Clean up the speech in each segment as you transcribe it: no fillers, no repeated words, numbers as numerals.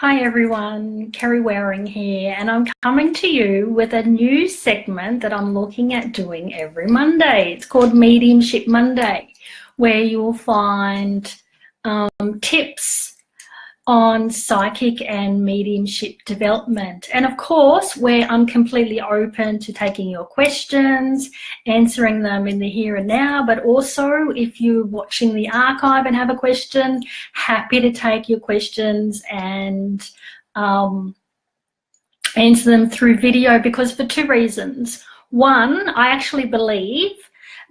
Hi everyone, Kerrie Waring here, and I'm coming to you with a new segment that I'm looking at doing every Monday. It's called Mediumship Monday, where you'll find tips on psychic and mediumship development. And of course, where I'm completely open to taking your questions, answering them in the here and now, but also if you're watching the archive and have a question, happy to take your questions and answer them through video, because for two reasons. One, I actually believe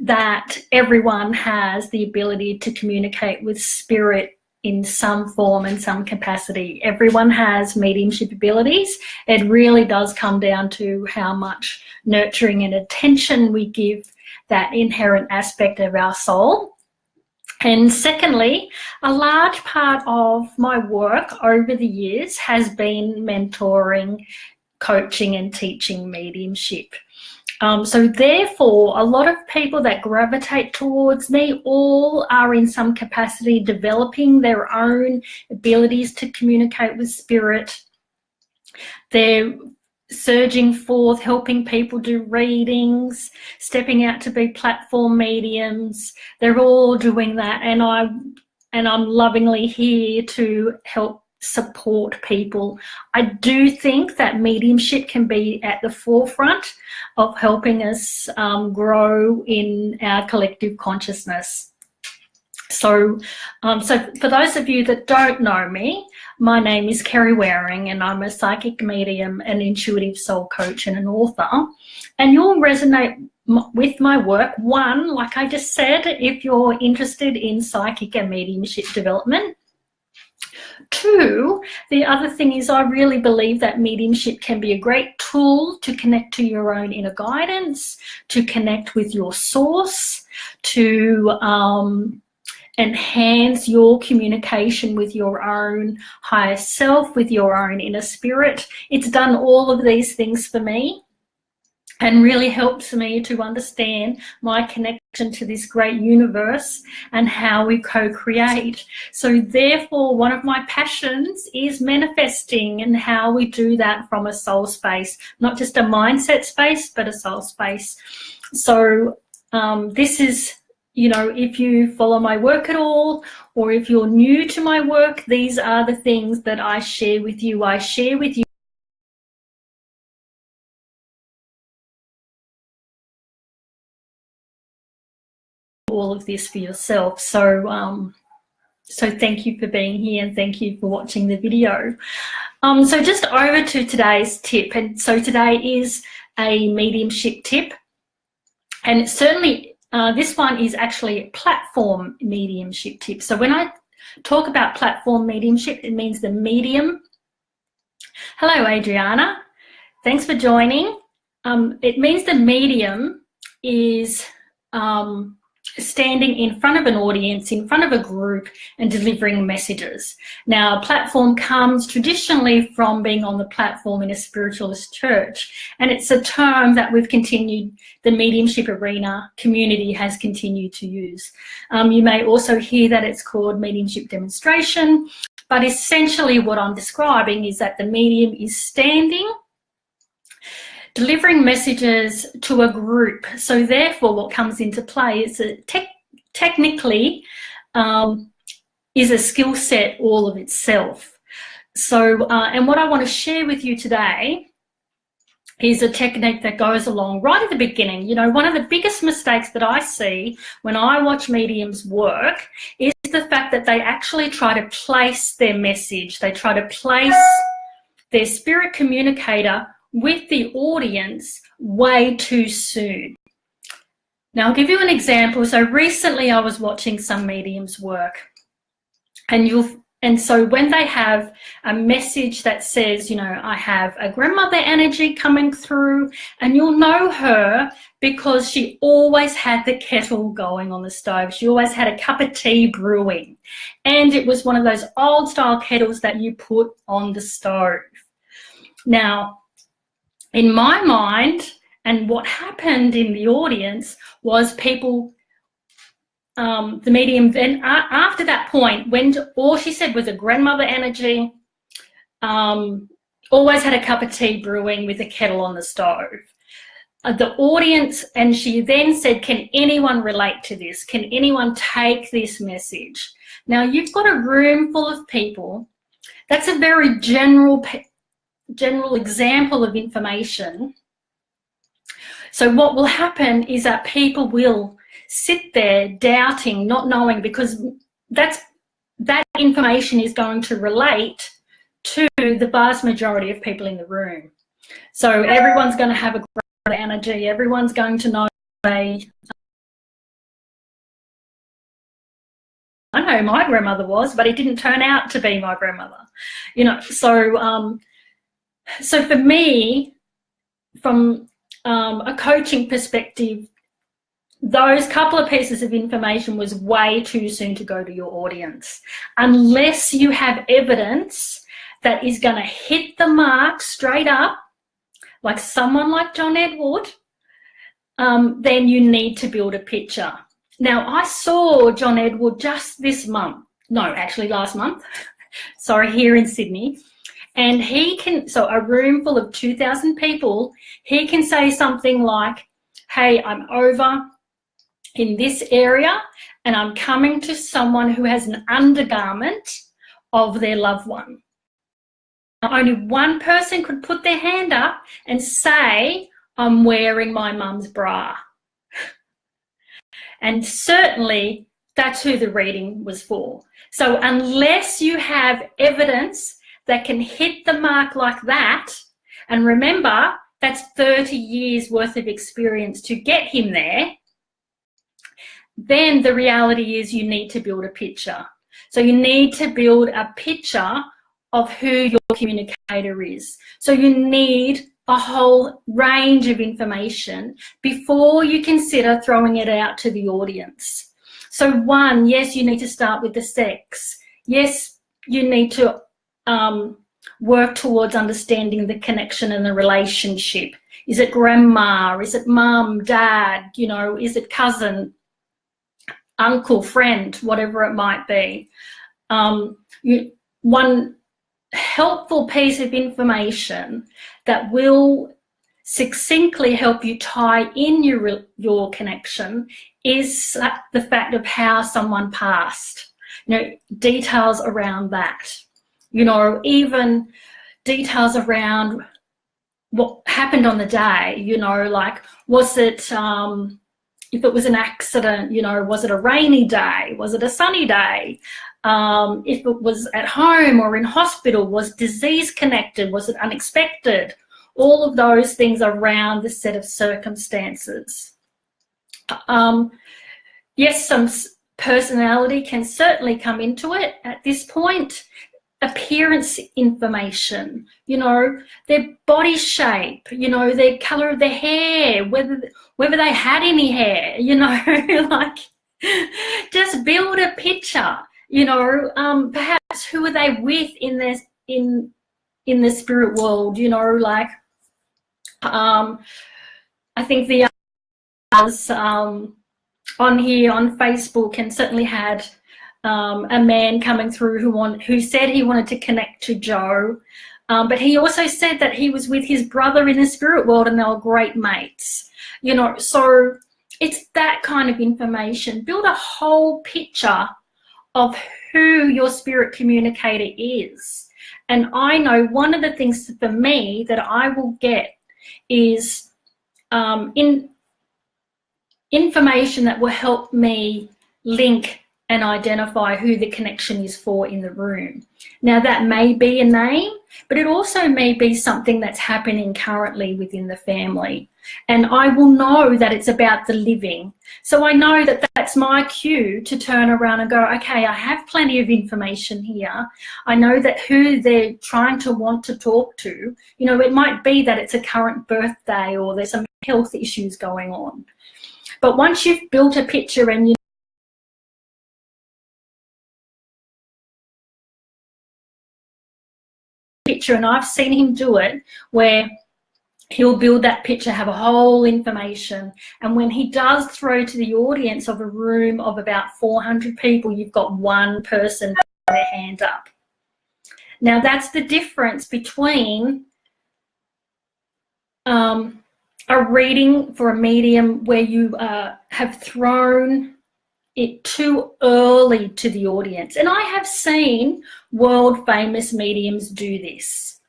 that everyone has the ability to communicate with spirit in some form and some capacity. Everyone has mediumship abilities. It really does come down to how much nurturing and attention we give that inherent aspect of our soul. And secondly, a large part of my work over the years has been mentoring, coaching and teaching mediumship. So therefore, a lot of people that gravitate towards me all are in some capacity developing their own abilities to communicate with spirit. They're surging forth, helping people do readings, stepping out to be platform mediums. They're all doing that, and I'm lovingly here to help support people. I do think that mediumship can be at the forefront of helping us grow in our collective consciousness. So for those of you that don't know me, my name is Kerrie Waring, and I'm a psychic medium, an intuitive soul coach and an author. And you'll resonate with my work. One, like I just said, if you're interested in psychic and mediumship development. Two, the other thing is I really believe that mediumship can be a great tool to connect to your own inner guidance, to connect with your source, to enhance your communication with your own higher self, with your own inner spirit. It's done all of these things for me and really helps me to understand my connection to this great universe and how we co-create. So therefore, one of my passions is manifesting, and how we do that from a soul space, not just a mindset space, but a soul space. So this is, you know, if you follow my work at all, or if you're new to my work, these are the things that I share with you. I share with you all of this for yourself. So so thank you for being here, and thank you for watching the video. So just over to today's tip. And so today is a mediumship tip, and it's certainly this one is actually a platform mediumship tip. So when I talk about platform mediumship, it means the medium. Hello, Adriana. Thanks for joining. It means the medium is standing in front of an audience, in front of a group, and delivering messages. Now, a platform comes traditionally from being on the platform in a spiritualist church, and it's a term that we've continued, the mediumship arena community has continued to use. You may also hear that it's called mediumship demonstration, but essentially what I'm describing is that the medium is standing, delivering messages to a group. So therefore what comes into play is that technically is a skill set all of itself. So and what I want to share with you today is a technique that goes along right at the beginning. You know, one of the biggest mistakes that I see when I watch mediums work is the fact that they actually try to place their message. They try to place their spirit communicator with the audience way too soon. Now, I'll give you an example. So recently I was watching some mediums work, and so when they have a message that says, you know, I have a grandmother energy coming through, and you'll know her because she always had the kettle going on the stove. She always had a cup of tea brewing, and it was one of those old style kettles that you put on the stove. Now, in my mind, and what happened in the audience was people, the medium then after that point, when all she said was a grandmother energy, always had a cup of tea brewing with a kettle on the stove. The audience, and she then said, can anyone relate to this? Can anyone take this message? Now, you've got a room full of people. That's a very general example of information. So what will happen is that people will sit there doubting, not knowing, because that information is going to relate to the vast majority of people in the room. So everyone's going to have a great energy. Everyone's going to know I know my grandmother was, but it didn't turn out to be my grandmother. You know, so for me, from a coaching perspective, those couple of pieces of information was way too soon to go to your audience. Unless you have evidence that is going to hit the mark straight up, like someone like John Edward, then you need to build a picture. Now, I saw John Edward just this month, no, actually last month, sorry, here in Sydney. And he can, so a room full of 2,000 people, he can say something like, hey, I'm over in this area and I'm coming to someone who has an undergarment of their loved one. Now, only one person could put their hand up and say, I'm wearing my mum's bra. And certainly that's who the reading was for. So unless you have evidence that can hit the mark like that, and remember, that's 30 years worth of experience to get him there, then the reality is you need to build a picture. So you need to build a picture of who your communicator is. So you need a whole range of information before you consider throwing it out to the audience. So one, yes, you need to start with the sex. Yes, you need to work towards understanding the connection and the relationship. Is it grandma? Is it mum, dad? You know, is it cousin, uncle, friend, whatever it might be? One helpful piece of information that will succinctly help you tie in your connection is the fact of how someone passed. You know, details around that. You know, even details around what happened on the day, you know, like was it, if it was an accident, you know, was it a rainy day? Was it a sunny day? If it was at home or in hospital, was disease connected? Was it unexpected? All of those things around the set of circumstances. Yes, some personality can certainly come into it at this point. Appearance information, you know, their body shape, you know, their color of their hair, whether they had any hair, you know, like just build a picture, you know, perhaps who are they with in this in the spirit world, you know, like I think the others on here on Facebook and certainly had a man coming through who said he wanted to connect to Joe, but he also said that he was with his brother in the spirit world and they were great mates, you know. So it's that kind of information. Build a whole picture of who your spirit communicator is. And I know one of the things for me that I will get is information that will help me link and identify who the connection is for in the room. Now that may be a name, but it also may be something that's happening currently within the family. And I will know that it's about the living. So I know that that's my cue to turn around and go, okay, I have plenty of information here. I know that who they're trying to want to talk to, you know, it might be that it's a current birthday or there's some health issues going on. But once you've built a picture and you picture, and I've seen him do it, where he'll build that picture, have a whole information, and when he does throw to the audience of a room of about 400 people, you've got one person putting their hand up. Now, that's the difference between a reading for a medium where you have thrown it too early to the audience. And I have seen world famous mediums do this.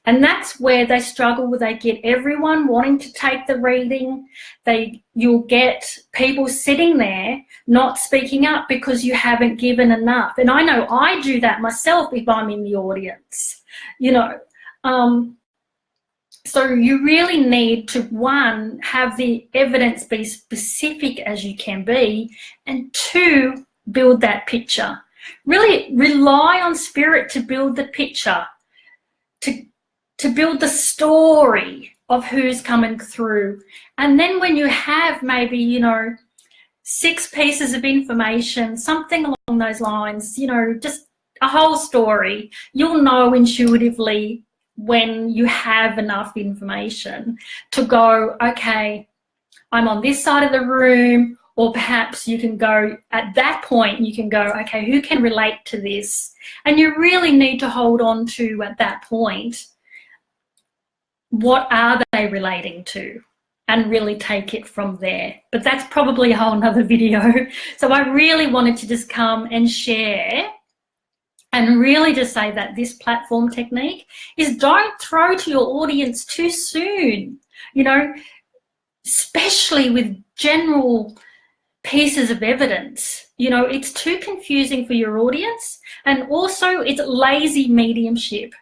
And that's where they struggle. They get everyone wanting to take the reading. You'll get people sitting there not speaking up because you haven't given enough. And I know I do that myself if I'm in the audience, you know. So you really need to, one, have the evidence be specific as you can be, and two, build that picture. Really rely on spirit to build the picture, to build the story of who's coming through. And then when you have maybe, you know, 6 pieces of information, something along those lines, you know, just a whole story, you'll know intuitively when you have enough information to go, okay, I'm on this side of the room, or perhaps you can go, at that point, you can go, okay, who can relate to this? And you really need to hold on to, at that point, what are they relating to? And really take it from there. But that's probably a whole nother video. So I really wanted to just come and share and really just say that this platform technique is, don't throw to your audience too soon, you know, especially with general pieces of evidence. You know, it's too confusing for your audience, and also it's lazy mediumship.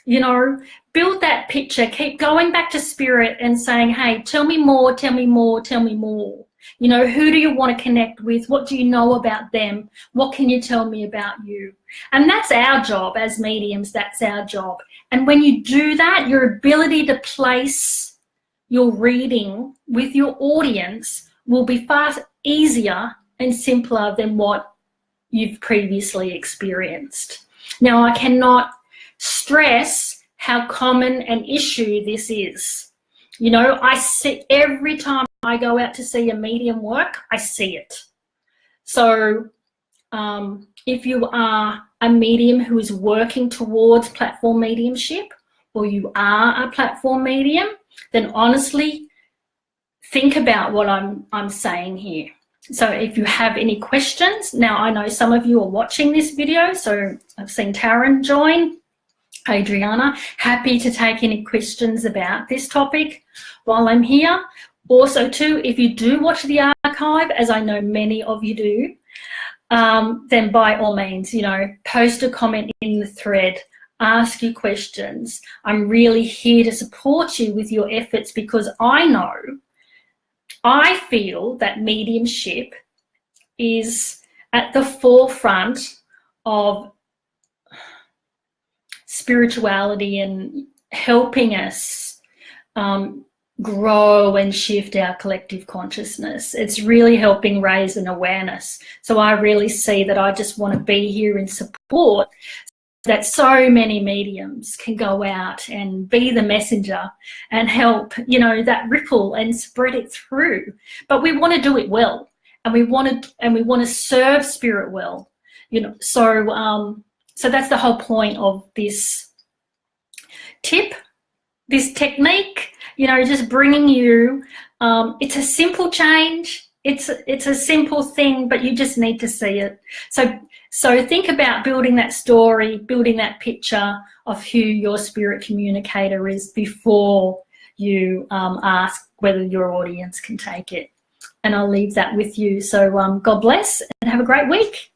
You know, build that picture, keep going back to spirit and saying, hey, tell me more, tell me more, tell me more. You know, who do you want to connect with? What do you know about them? What can you tell me about you? And that's our job as mediums, that's our job. And when you do that, your ability to place your reading with your audience will be far easier and simpler than what you've previously experienced. Now, I cannot stress how common an issue this is. You know, I see every time I go out to see a medium work, I see it. So if you are a medium who is working towards platform mediumship, or you are a platform medium, then honestly think about what I'm saying here. So if you have any questions, now I know some of you are watching this video, so I've seen Taryn join. Adriana, happy to take any questions about this topic while I'm here. Also too, if you do watch the archive, as I know many of you do, then by all means, you know, post a comment in the thread, ask your questions. I'm really here to support you with your efforts, because I feel that mediumship is at the forefront of spirituality and helping us grow and shift our collective consciousness. It's really helping raise an awareness. So I really see that I just want to be here in support, that so many mediums can go out and be the messenger and help, you know, that ripple and spread it through. But we want to do it well, and we want to serve spirit well, you know. So that's the whole point of this tip, this technique, you know, just bringing you, it's a simple change, it's a simple thing, but you just need to see it. So think about building that story, building that picture of who your spirit communicator is before you ask whether your audience can take it. And I'll leave that with you. So God bless and have a great week.